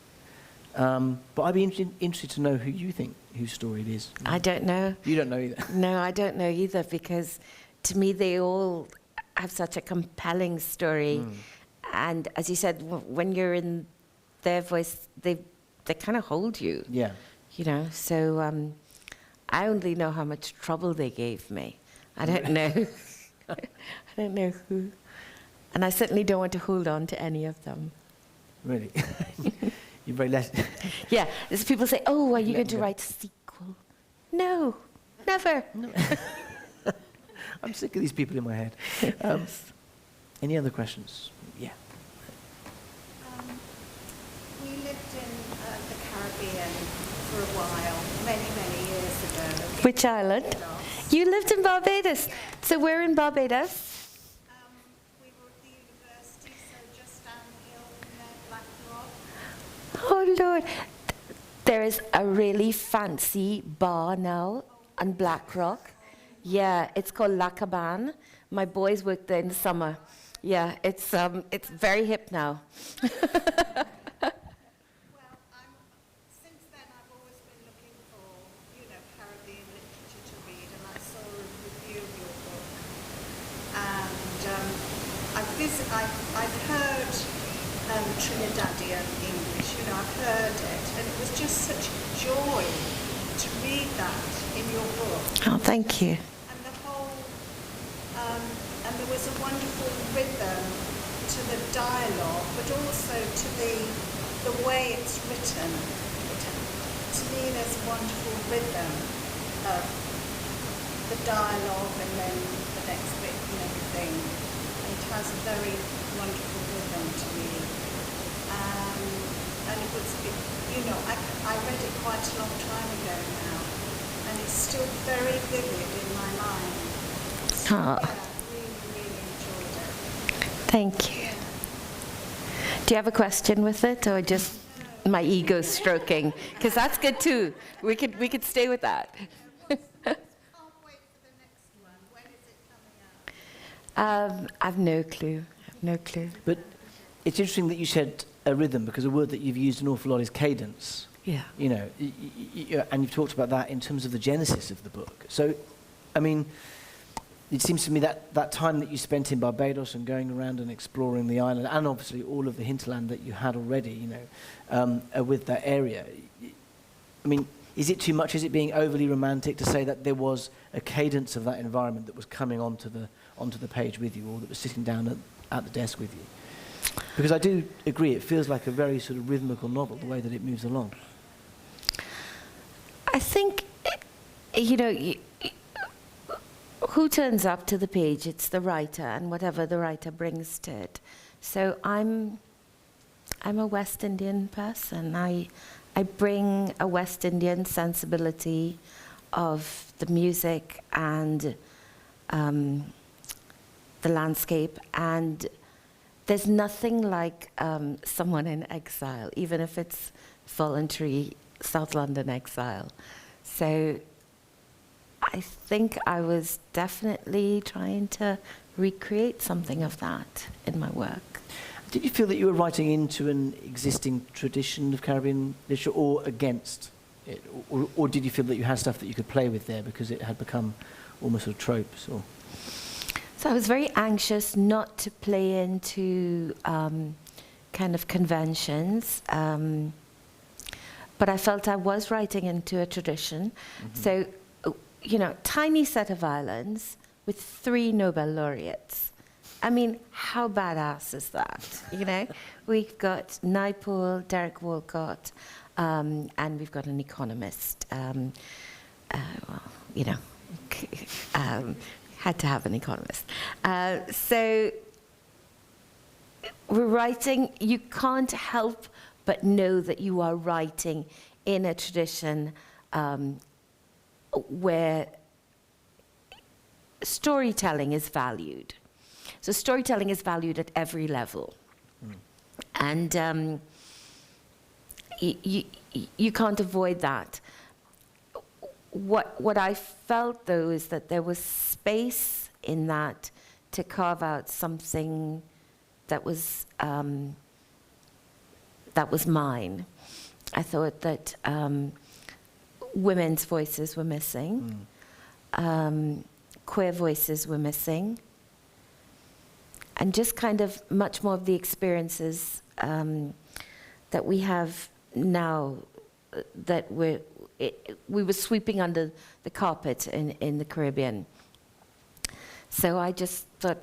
But I'd be interested to know who you think whose story it is. I don't know. You don't know either? No, I don't know either, because to me they all have such a compelling story. And as you said, when you're in their voice, they kind of hold you. Yeah. So I only know how much trouble they gave me. I don't know. I don't know who. And I certainly don't want to hold on to any of them. Really? You're very less... Yeah, there's people say, oh, are you going to write a sequel? No, never. No. I'm sick of these people in my head. Any other questions? Yeah. We lived in the Caribbean for a while, many, many years ago. Which island? Barbados. You lived in Barbados. Yeah. So where in Barbados? We were at the university, so just down the hill from there, Black Rock. Oh, Lord. There is a really fancy bar now on Black Rock. Yeah, it's called La Cabane. My boys work there in the summer. Yeah, it's very hip now. Since then I've always been looking for, Caribbean literature to read, and I saw a review of your book. And I've heard Trinidadian English, I've heard it, and it was just such a joy to read that in your book. Oh, thank you. And the whole, and there was a wonderful rhythm to the dialogue, but also to the way it's written. To me, there's a wonderful rhythm of the dialogue and then the next bit and everything. It has a very wonderful rhythm to me. And it was, I read it quite a long time ago now, and it's still very vivid in my mind. So, Oh. yeah, really, really enjoyed it. Thank you. Do you have a question with it, or just my ego stroking? Because that's good too. We could stay with that. Can't wait for the next one. When is it coming out? I've no clue. But it's interesting that you said a rhythm, because a word that you've used an awful lot is cadence. Yeah. And you've talked about that in terms of the genesis of the book. So, I mean, it seems to me that time that you spent in Barbados and going around and exploring the island, and obviously all of the hinterland that you had already, with that area, I mean, is it too much? Is it being overly romantic to say that there was a cadence of that environment that was coming onto the page with you, or that was sitting down at the desk with you? Because I do agree, it feels like a very sort of rhythmical novel, the way that it moves along. I think, who turns up to the page? It's the writer, and whatever the writer brings to it. So I'm a West Indian person. I bring a West Indian sensibility of the music and the landscape, and there's nothing like someone in exile, even if it's voluntary South London exile. So I think I was definitely trying to recreate something of that in my work. Did you feel that you were writing into an existing tradition of Caribbean literature, or against it? Or did you feel that you had stuff that you could play with there because it had become almost sort of tropes? Or? So I was very anxious not to play into kind of conventions, but I felt I was writing into a tradition. Mm-hmm. So, tiny set of islands with 3 Nobel laureates. I mean, how badass is that? We've got Naipaul, Derek Walcott, and we've got an economist. Had to have an economist. So we're writing, you can't help but know that you are writing in a tradition where storytelling is valued. So storytelling is valued at every level. And you can't avoid that. What I felt, though, is that there was space in that to carve out something that was mine. I thought that women's voices were missing, queer voices were missing, and just kind of much more of the experiences that we have now that we were sweeping under the carpet in the Caribbean. So I just thought,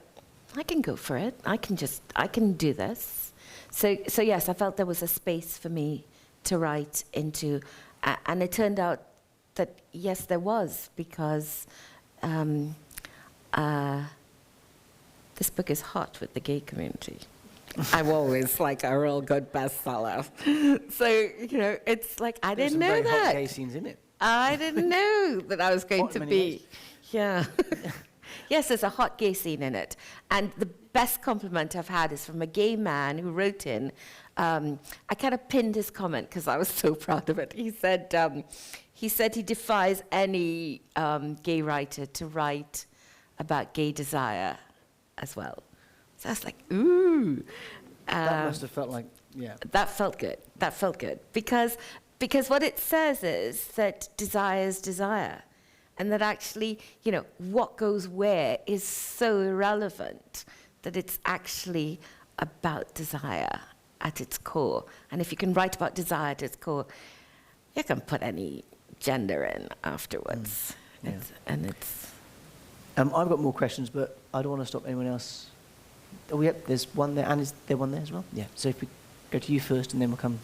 I can go for it. I can do this. So yes, I felt there was a space for me to write into. And it turned out that, yes, there was, because this book is hot with the gay community. I'm always like a real good bestseller. So, it's like, I didn't know that. There's some very hot gay scenes in it. I didn't know that I was going to be. Yeah. Yes, there's a hot gay scene in it. And the best compliment I've had is from a gay man who wrote in. I kind of pinned his comment because I was so proud of it. He said he defies any gay writer to write about gay desire as well. So I was like, ooh. That must have felt like, yeah. That felt good. That felt good. Because what it says is that desire is desire. And that actually, what goes where is so irrelevant that it's actually about desire at its core. And if you can write about desire at its core, you can put any gender in afterwards. I've got more questions, but I don't want to stop anyone else. Oh, yeah, there's one there, and is there one there as well? Yeah, so if we go to you first, and then we'll come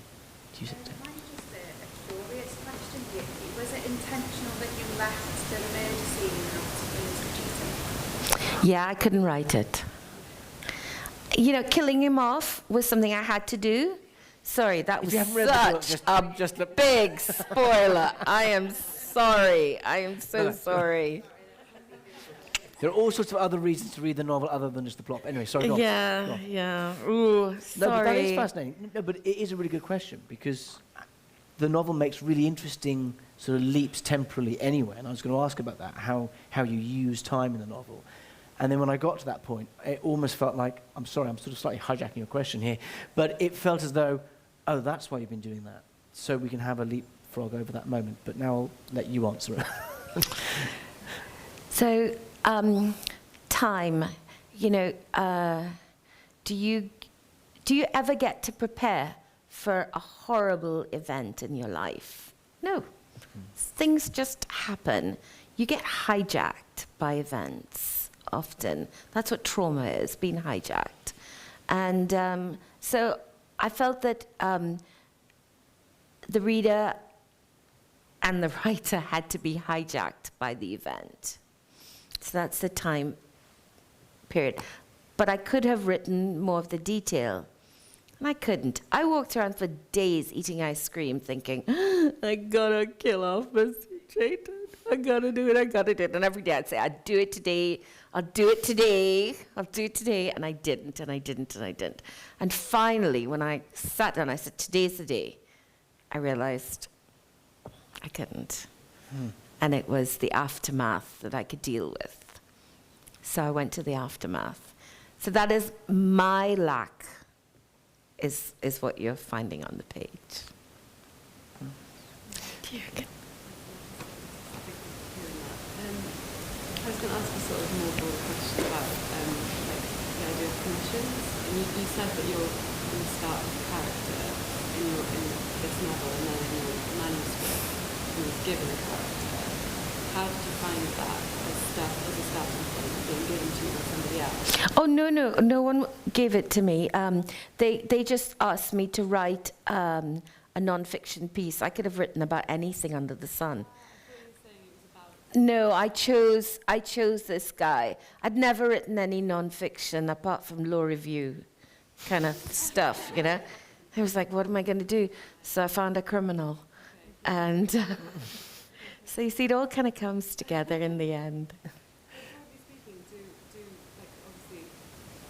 to you. Mine is just a curious question here. Was it intentional that you left the murder scene out in the cheating? Yeah, I couldn't write it. Killing him off was something I had to do. Sorry, that was such a big spoiler. I am sorry. I am so sorry. There are all sorts of other reasons to read the novel other than just the plot. Anyway, sorry, go on. Yeah. Ooh, sorry. No, but that is fascinating. No, but it is a really good question, because the novel makes really interesting sort of leaps temporally anyway, and I was going to ask about that, how you use time in the novel. And then when I got to that point, it almost felt like, I'm sorry, I'm sort of slightly hijacking your question here, but it felt as though, oh, that's why you've been doing that, so we can have a leapfrog over that moment. But now I'll let you answer it. So, time, do you ever get to prepare for a horrible event in your life? No. Things just happen. You get hijacked by events often. That's what trauma is, being hijacked. And so I felt that the reader and the writer had to be hijacked by the event. So that's the time period. But I could have written more of the detail, and I couldn't. I walked around for days eating ice cream thinking, I gotta kill off Mr. Chayton. I gotta do it, I gotta do it. And every day I'd say, I'll do it today, I'll do it today, I'll do it today. And I didn't, and I didn't, and I didn't. And finally, when I sat down, I said, today's the day. I realized I couldn't. And it was the aftermath that I could deal with. So I went to the aftermath. So that is my lack, is what you're finding on the page. I was going to ask a sort of more broad question about like the idea of commissions. And you said that you're going to start with a character in this novel, and then in your manuscript you were given a character. How did you find that as a starting point, being given to you by somebody else? Oh, no one gave it to me. They just asked me to write a non-fiction piece. I could have written about anything under the sun. No, I chose this guy. I'd never written any non-fiction apart from law review kind of stuff, you know. I was like, what am I going to do? So I found a criminal. And so you see, it all kind of comes together in the end. Broadly speaking, do like obviously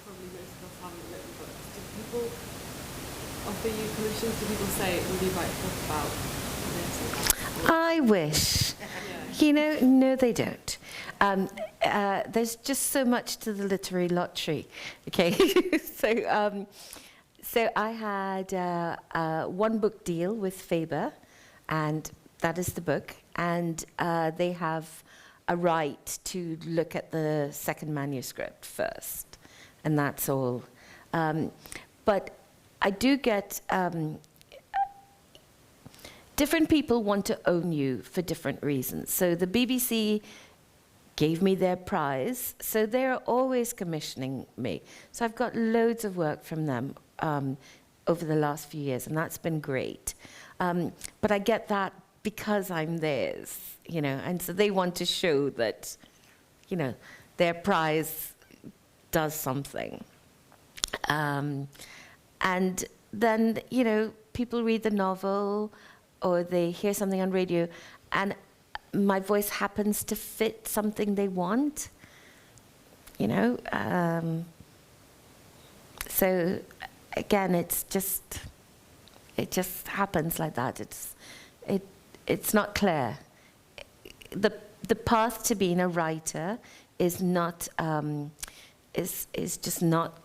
probably most of us haven't written books. Do people offer you commissions? Do people say, will you write a book about this? I wish. You know, no, they don't. There's just so much to the literary lottery. Okay, so I had a one-book deal with Faber, and that is the book. And they have a right to look at the second manuscript first, and that's all. But I do get. Different people want to own you for different reasons. So the BBC gave me their prize, so they're always commissioning me. So I've got loads of work from them over the last few years, and that's been great. But I get that because I'm theirs, you know, and so they want to show that, you know, their prize does something. And then, you know, people read the novel, or they hear something on radio, and my voice happens to fit something they want, you know. So again, it just happens like that. It's not clear. The path to being a writer is not is just not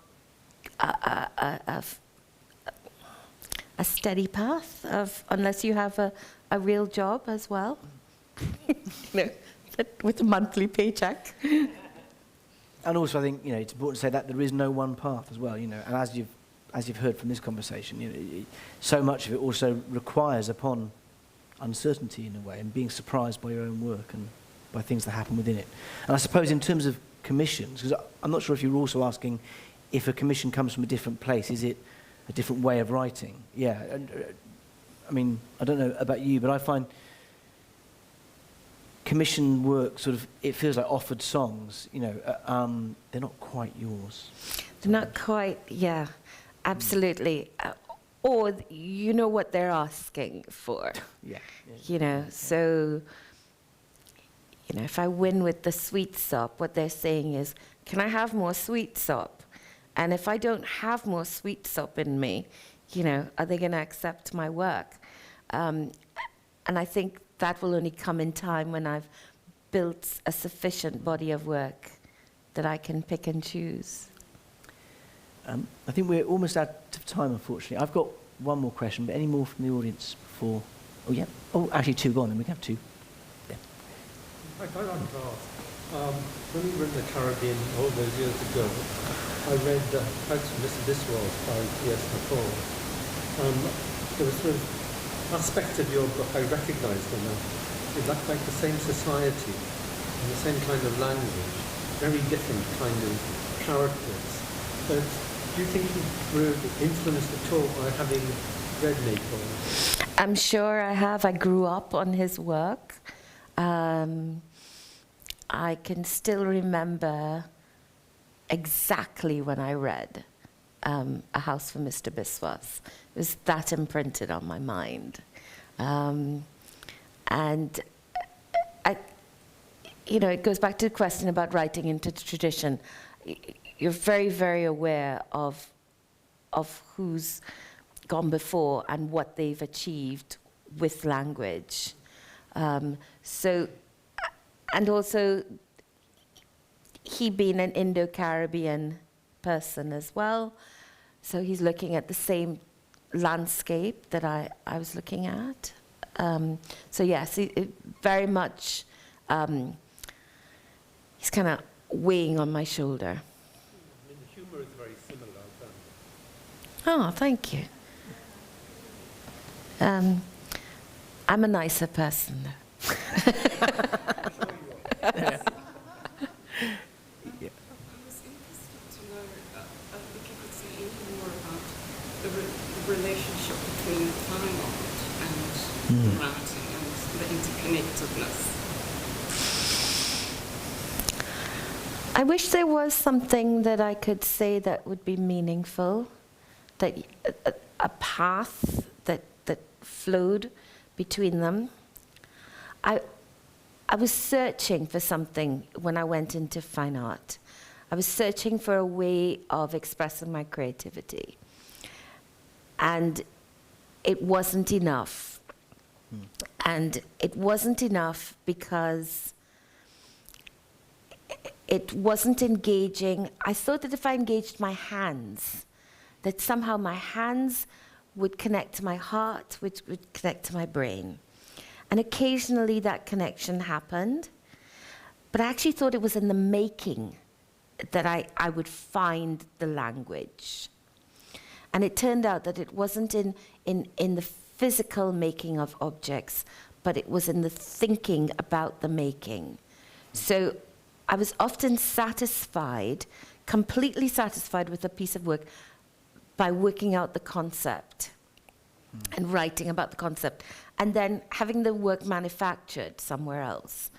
a steady path unless you have a real job as well, you know, with a monthly paycheck. And also, I think, you know, it's important to say that there is no one path as well, you know. And as you've heard from this conversation, you know, so much of it also requires upon uncertainty in a way, and being surprised by your own work and by things that happen within it. And I suppose in terms of commissions, because I'm not sure if you were also asking if a commission comes from a different place, is it a different way of writing? Yeah, I mean, I don't know about you, but I find commission work sort of, it feels like offered songs, you know, they're not quite yours. They're not quite, yeah, absolutely. Or you know what they're asking for. Yeah. You know, so, you know, if I win with the sweet sop, what they're saying is, can I have more sweet sop? And if I don't have more sweet sop in me, you know, are they going to accept my work? And I think that will only come in time when I've built a sufficient body of work that I can pick and choose. I think we're almost out of time, unfortunately. I've got one more question, but any more from the audience before? Oh, yeah. Oh, actually, two. Go on, then we can have two. Yeah. I'd like to ask, when we were in the Caribbean all those years ago, I read Thanks for Mr. This Was by P.S. McCall. There was sort of aspects of your book I recognised in that. It looked like the same society and the same kind of language, very different kind of characters. But do you think you were influenced at all by having read Naples? I'm sure I have. I grew up on his work. I can still remember exactly when I read A House for Mr. Biswas. It was that imprinted on my mind. And it goes back to the question about writing into the tradition. You're very, very aware of who's gone before and what they've achieved with language. And also, he being an Indo-Caribbean person as well, so he's looking at the same landscape that I was looking at. So yes, it very much, he's kind of weighing on my shoulder. I mean, the humour is very similar, Oh, thank you. I'm a nicer person, though. I was interested to know if you could say anything more about the relationship between fine art and writing and the interconnectedness. I wish there was something that I could say that would be meaningful, that a path that flowed between them. I was searching for something when I went into fine art. I was searching for a way of expressing my creativity. And it wasn't enough. And it wasn't enough because it wasn't engaging. I thought that if I engaged my hands, that somehow my hands would connect to my heart, which would connect to my brain. And occasionally that connection happened, but I actually thought it was in the making that I would find the language. And it turned out that it wasn't in the physical making of objects, but it was in the thinking about the making. So I was often satisfied, completely satisfied with a piece of work by working out the concept and writing about the concept, and then having the work manufactured somewhere else.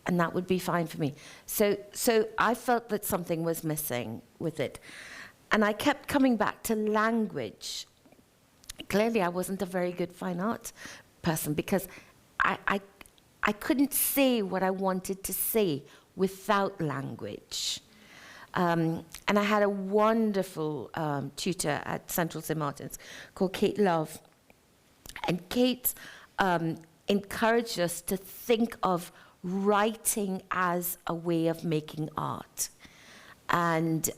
And that would be fine for me. So I felt that something was missing with it. And I kept coming back to language. Clearly, I wasn't a very good fine art person because I couldn't say what I wanted to say without language. And I had a wonderful tutor at Central St. Martin's called Kate Love. And Kate encouraged us to think of writing as a way of making art. And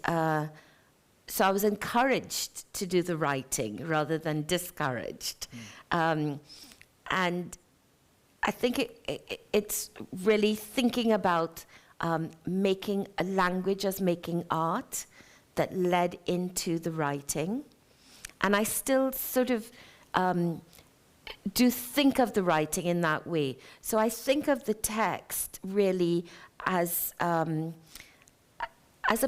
so I was encouraged to do the writing rather than discouraged. And I think it's really thinking about making a language as making art that led into the writing. And I still sort of do think of the writing in that way. So I think of the text really as a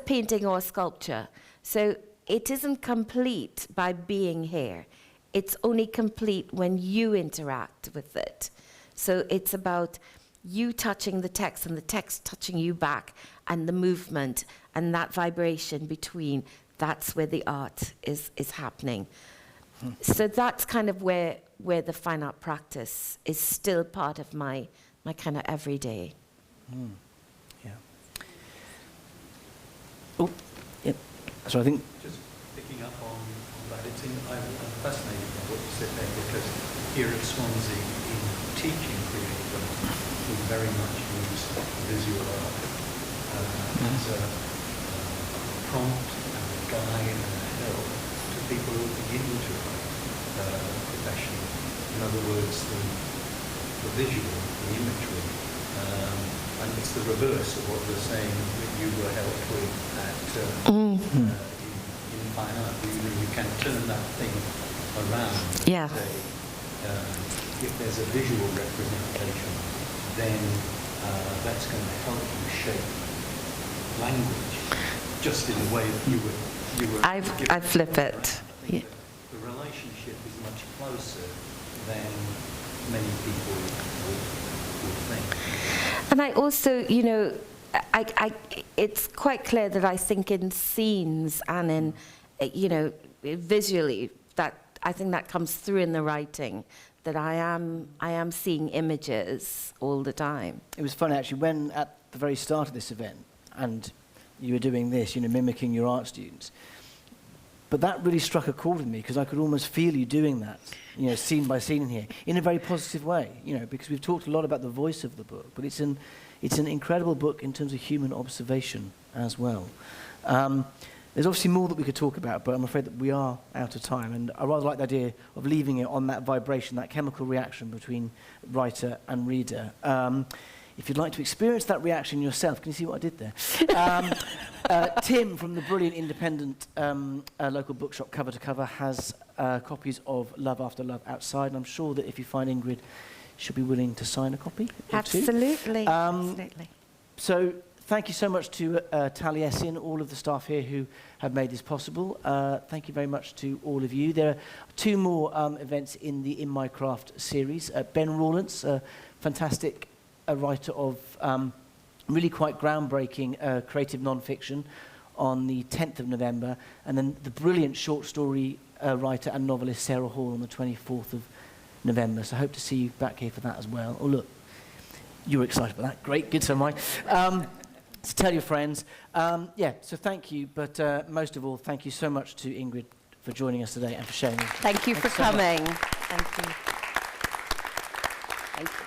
painting or a sculpture. So it isn't complete by being here. It's only complete when you interact with it. So it's about you touching the text and the text touching you back, and the movement and that vibration between, that's where the art is happening. So that's kind of where the fine art practice is still part of my kind of everyday. Yeah. Oh, yeah. So I think... Just picking up on that, I'm fascinated by what you said there, because here at Swansea, in teaching creative writing, we very much use visual art as a prompt and a guide and a help to people who begin to write professionally. In other words, the visual, the imagery, and it's the reverse of what you're saying that you were helped with at in fine art. You can turn that thing around and say, if there's a visual representation, then that's going to help you shape language, just in the way that you were. I flip it. I think the relationship is much closer than many people would think. And I also, you know, it's quite clear that I think in scenes and in, you know, visually, that I think that comes through in the writing, that I am seeing images all the time. It was funny, actually, when at the very start of this event, and you were doing this, you know, mimicking your art students, but that really struck a chord with me, because I could almost feel you doing that, you know, scene by scene in here, in a very positive way, you know, because we've talked a lot about the voice of the book, but it's an incredible book in terms of human observation as well. There's obviously more that we could talk about, but I'm afraid that we are out of time, and I rather like the idea of leaving it on that vibration, that chemical reaction between writer and reader. If you'd like to experience that reaction yourself, can you see what I did there? Tim from the brilliant independent local bookshop Cover to Cover has copies of Love After Love outside, and I'm sure that if you find Ingrid, she'll be willing to sign a copy. Absolutely, absolutely. So thank you so much to Taliesin, all of the staff here who have made this possible. Thank you very much to all of you. There are 2 more events in the In My Craft series. Ben Rawlance, a fantastic writer of really quite groundbreaking creative non-fiction, on the 10th of November, and then the brilliant short story writer and novelist Sarah Hall on the 24th of November. So I hope to see you back here for that as well. Oh, look, you were excited about that. Great, good, so am I. So tell your friends. Yeah, so thank you, but most of all, thank you so much to Ingrid for joining us today and for sharing. Thank you for coming. Thank you. Thank you.